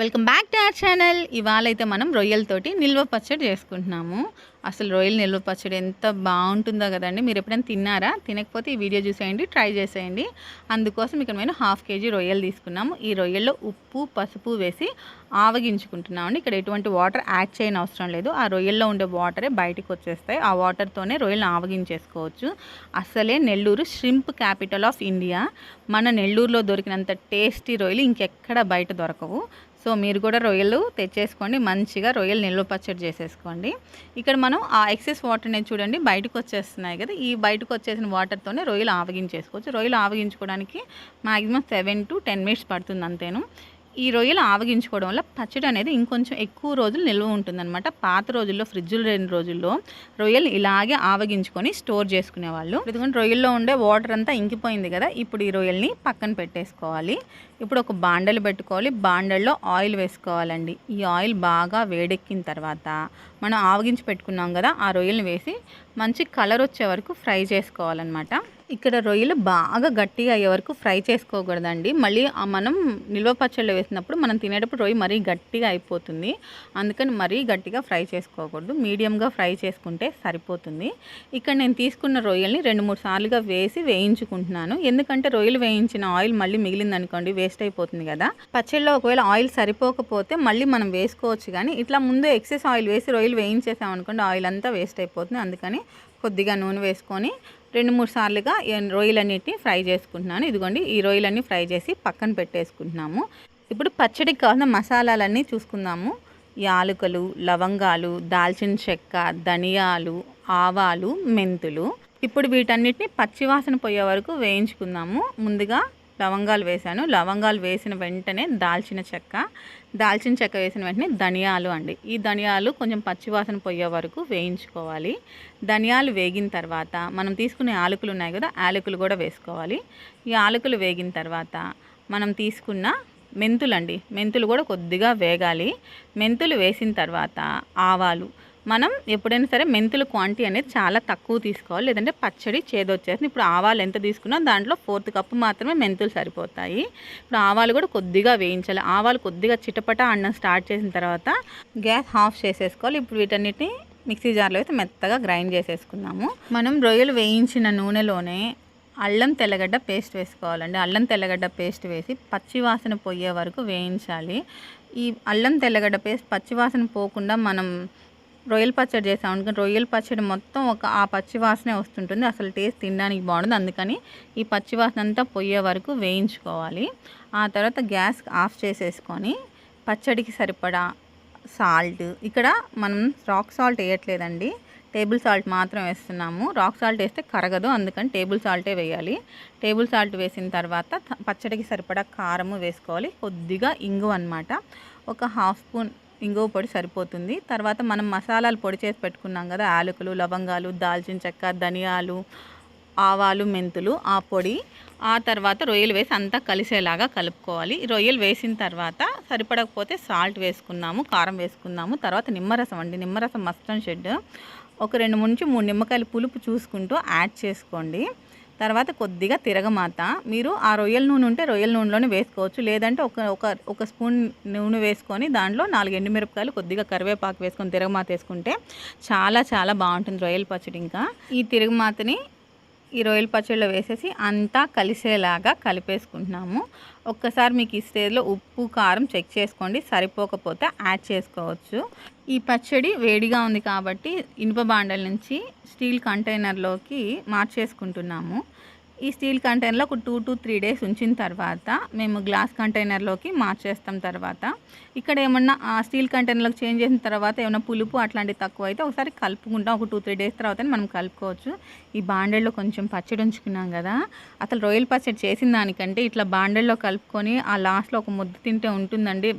Welcome back to our channel. ఇవాళ అయితే మనం రొయ్యలతోటి నిల్వ పచ్చడి చేసుకుంటున్నాము. అసలు రొయ్యల నిల్వ పచ్చడి ఎంత బాగుంటుందో కదండి. మీరు ఎప్పుడైనా తిన్నారా? తినకపోతే ఈ వీడియో చూసేయండి, ట్రై చేసేయండి. అందుకోసం ఇక్కడ మేము 1/2 kg రొయ్యలు తీసుకున్నాము. ఈ రొయ్యల్లో ఉప్పు పసుపు వేసి ఆవగించుకుంటున్నామండి. ఇక్కడ ఎటువంటి వాటర్ యాడ్ చేయని అవసరం లేదు. ఆ రొయ్యల్లో ఉండే వాటరే బయటికి వచ్చేస్తాయి. ఆ వాటర్తోనే రొయ్యలను ఆవగించేసుకోవచ్చు. అసలే Nellore shrimp capital of India. మన నెల్లూరులో దొరికినంత టేస్టీ రొయ్యలు ఇంకెక్కడ బయట దొరకవు. సో మీరు కూడా రొయ్యలు తెచ్చేసుకోండి, మంచిగా రొయ్యలు నిల్వ పచ్చడి చేసేసుకోండి. ఇక్కడ మనం ఆ ఎక్సెస్ వాటర్ అనేది చూడండి బయటకు వచ్చేస్తున్నాయి కదా, ఈ బయటకు వచ్చేసిన వాటర్తోనే రొయ్యలు ఆవగించేసుకోవచ్చు. రొయ్యలు ఆవగించుకోవడానికి మ్యాక్సిమం 7 to 10 minutes పడుతుంది అంతేను. ఈ రొయ్యలు ఆవగించుకోవడం వల్ల పచ్చడి అనేది ఇంకొంచెం ఎక్కువ రోజులు నిల్వ ఉంటుందన్నమాట. పాత రోజుల్లో ఫ్రిడ్జ్లో 2 రోజుల్లో రొయ్యలు ఇలాగే ఆవగించుకొని స్టోర్ చేసుకునేవాళ్ళు. ఎందుకంటే రొయ్యల్లో ఉండే వాటర్ అంతా ఇంకిపోయింది కదా, ఇప్పుడు ఈ రొయ్యల్ని పక్కన పెట్టేసుకోవాలి. ఇప్పుడు ఒక బాండలు పెట్టుకోవాలి. బాండల్లో ఆయిల్ వేసుకోవాలండి. ఈ ఆయిల్ బాగా వేడెక్కిన తర్వాత మనం ఆవగించి పెట్టుకున్నాం కదా, ఆ రొయ్యల్ని వేసి మంచి కలర్ వచ్చే వరకు ఫ్రై చేసుకోవాలన్నమాట. ఇక్కడ రొయ్యలు బాగా గట్టిగా అయ్యే వరకు ఫ్రై చేసుకోకూడదండి. మళ్ళీ మనం నిల్వ పచ్చళ్ళు వేసినప్పుడు మనం తినేటప్పుడు రొయ్య మరీ గట్టిగా అయిపోతుంది. అందుకని మరీ గట్టిగా ఫ్రై చేసుకోకూడదు, మీడియంగా ఫ్రై చేసుకుంటే సరిపోతుంది. ఇక్కడ నేను తీసుకున్న రొయ్యల్ని 2-3 సార్లుగా వేసి వేయించుకుంటున్నాను. ఎందుకంటే రొయ్యలు వేయించిన ఆయిల్ మళ్ళీ మిగిలిందనుకోండి వేస్ట్ అయిపోతుంది కదా. పచ్చళ్ళలో ఒకవేళ ఆయిల్ సరిపోకపోతే మళ్ళీ మనం వేసుకోవచ్చు, కానీ ఇట్లా ముందు ఎక్సెస్ ఆయిల్ వేసి రొయ్యలు వేయించేసామనుకోండి ఆయిల్ అంతా వేస్ట్ అయిపోతుంది. అందుకని కొద్దిగా నూనె వేసుకొని 2-3 సార్లుగా రొయ్యలన్నిటిని ఫ్రై చేసుకుంటున్నాను. ఇదిగోండి ఈ రొయ్యలన్నీ ఫ్రై చేసి పక్కన పెట్టేసుకుంటున్నాము. ఇప్పుడు పచ్చడికి కావాల్సిన మసాలాలన్నీ చూసుకుందాము. యాలకులు, లవంగాలు, దాల్చిన చెక్క, ధనియాలు, ఆవాలు, మెంతులు. ఇప్పుడు వీటన్నిటిని పచ్చివాసన పోయే వరకు వేయించుకుందాము. ముందుగా లవంగాలు వేసాను. లవంగాలు వేసిన వెంటనే దాల్చిన చెక్క వేసిన వెంటనే ధనియాలు అండి. ఈ ధనియాలు కొంచెం పచ్చివాసన పోయే వరకు వేయించుకోవాలి. ధనియాలు వేగిన తర్వాత మనం తీసుకునే యాలకులు ఉన్నాయి కదా, యాలకులు కూడా వేసుకోవాలి. ఈ యాలకులు వేగిన తర్వాత మనం తీసుకున్న మెంతులు కూడా కొద్దిగా వేగాలి. మెంతులు వేసిన తర్వాత ఆవాలు. మనం ఎప్పుడైనా సరే మెంతుల క్వాంటిటీ అనేది చాలా తక్కువ తీసుకోవాలి, లేదంటే పచ్చడి చేదొచ్చేస్తుంది. ఇప్పుడు ఆవాలు ఎంత తీసుకున్నా దాంట్లో 1/4 కప్పు మాత్రమే మెంతులు సరిపోతాయి. ఇప్పుడు ఆవాలు కూడా కొద్దిగా వేయించాలి. ఆవాలు కొద్దిగా చిటపట అన్నం స్టార్ట్ చేసిన తర్వాత గ్యాస్ ఆఫ్ చేసేసుకోవాలి. ఇప్పుడు వీటన్నిటిని మిక్సీ జార్లో అయితే మెత్తగా గ్రైండ్ చేసేసుకుందాము. మనం రొయ్యలు వేయించిన నూనెలోనే అల్లం తెల్లగడ్డ పేస్ట్ వేసుకోవాలండి. అల్లం తెల్లగడ్డ పేస్ట్ వేసి పచ్చివాసన పోయే వరకు వేయించాలి. ఈ అల్లం తెల్లగడ్డ పేస్ట్ పచ్చివాసన పోకుండా మనం రొయ్యల పచ్చడి చేసాం అనుకోండి, రొయ్యల పచ్చడి మొత్తం ఆ పచ్చివాసనే వస్తుంటుంది, అసలు టేస్ట్ తినడానికి బాగుంటుంది. అందుకని ఈ పచ్చివాసన అంతా పోయే వరకు వేయించుకోవాలి. ఆ తర్వాత గ్యాస్ ఆఫ్ చేసేసుకొని పచ్చడికి సరిపడా సాల్ట్, ఇక్కడ మనం రాక్ సాల్ట్ వేయట్లేదండి, టేబుల్ సాల్ట్ మాత్రం వేస్తున్నాము. రాక్ సాల్ట్ వేస్తే కరగదు, అందుకని టేబుల్ సాల్టే వేయాలి. టేబుల్ సాల్ట్ వేసిన తర్వాత పచ్చడికి సరిపడా కారము వేసుకోవాలి. కొద్దిగా ఇంగువ అన్నమాట, ఒక 1/2 స్పూన్ ఇంగువ పొడి సరిపోతుంది. తర్వాత మనం మసాలాలు పొడి చేసి పెట్టుకున్నాం కదా, యాలకులు, లవంగాలు, దాల్చిన చెక్క, ధనియాలు, ఆవాలు, మెంతులు, ఆ పొడి. ఆ తర్వాత రొయ్యలు వేసి అంతా కలిసేలాగా కలుపుకోవాలి. రొయ్యలు వేసిన తర్వాత సరిపడకపోతే సాల్ట్ వేసుకున్నాము, కారం వేసుకున్నాము. తర్వాత నిమ్మరసం అండి, నిమ్మరసం మస్ట్ అండ్ షుడ్. ఒక 2-3 నిమ్మకాయల పులుపు చూసుకుంటూ యాడ్ చేసుకోండి. తర్వాత కొద్దిగా తిరగమాత. మీరు ఆ రొయ్యల నూనె ఉంటే రొయ్యల నూనెలోనే వేసుకోవచ్చు, లేదంటే ఒక స్పూన్ నూనె వేసుకొని దాంట్లో 4 ఎండుమిరపకాయలు, కొద్దిగా కరివేపాకు వేసుకొని తిరగమాత వేసుకుంటే చాలా చాలా బాగుంటుంది రొయ్యల పచ్చడి. ఇంకా ఈ తిరగమాతని ఈ రొయ్యల పచ్చడిలో వేసేసి అంతా కలిసేలాగా కలిపేసుకుంటున్నాము. ఒక్కసారి మీకు ఈ స్టేజ్లో ఉప్పు కారం చెక్ చేసుకోండి, సరిపోకపోతే యాడ్ చేసుకోవచ్చు. ఈ పచ్చడి వేడిగా ఉంది కాబట్టి ఇనుప బాండల నుంచి స్టీల్ కంటైనర్లోకి మార్చేసుకుంటున్నాము. ఈ స్టీల్ కంటైనర్లో ఒక 2 to 3 days ఉంచిన తర్వాత మేము గ్లాస్ కంటైనర్లోకి మార్చేస్తాం. తర్వాత ఇక్కడ ఏమన్నా ఆ స్టీల్ కంటైనర్లోకి చేంజ్ చేసిన తర్వాత ఏమైనా పులుపు అట్లాంటివి తక్కువ అయితే ఒకసారి కలుపుకుంటాం. ఒక 2-3 days తర్వాత మనం కలుపుకోవచ్చు. ఈ బాండెల్లో కొంచెం పచ్చడి ఉంచుకున్నాం కదా, అసలు రొయ్యల పచ్చడి చేసిన దానికంటే ఇట్లా బాండెల్లో కలుపుకొని ఆ లాస్ట్లో ఒక ముద్ద తింటే ఉంటుందండి,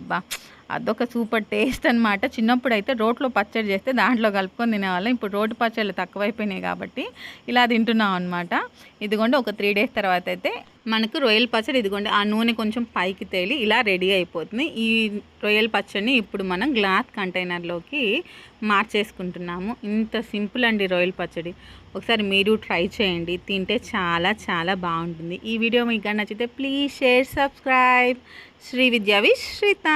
అదొక సూపర్ టేస్ట్ అనమాట. చిన్నప్పుడు అయితే రోట్లో పచ్చడి చేస్తే దాంట్లో కలుపుకొని తినేవాళ్ళం. ఇప్పుడు రోటి పచ్చళ్ళు తక్కువైపోయినాయి కాబట్టి ఇలా తింటున్నాం అనమాట. ఇదిగోండి ఒక 3 days తర్వాత అయితే మనకు రొయ్యల పచ్చడి ఇదిగోండి ఆ నూనె కొంచెం పైకి తేలి ఇలా రెడీ అయిపోతుంది. ఈ రొయ్యల పచ్చడిని ఇప్పుడు మనం గ్లాస్ కంటైనర్లోకి మార్చేసుకుంటున్నాము. ఇంత సింపుల్ అండి రొయ్యల పచ్చడి. ఒకసారి మీరు ట్రై చేయండి, తింటే చాలా చాలా బాగుంటుంది. ఈ వీడియో మీకు నచ్చితే ప్లీజ్ షేర్, సబ్స్క్రైబ్. శ్రీ విద్యా విశ్రిత.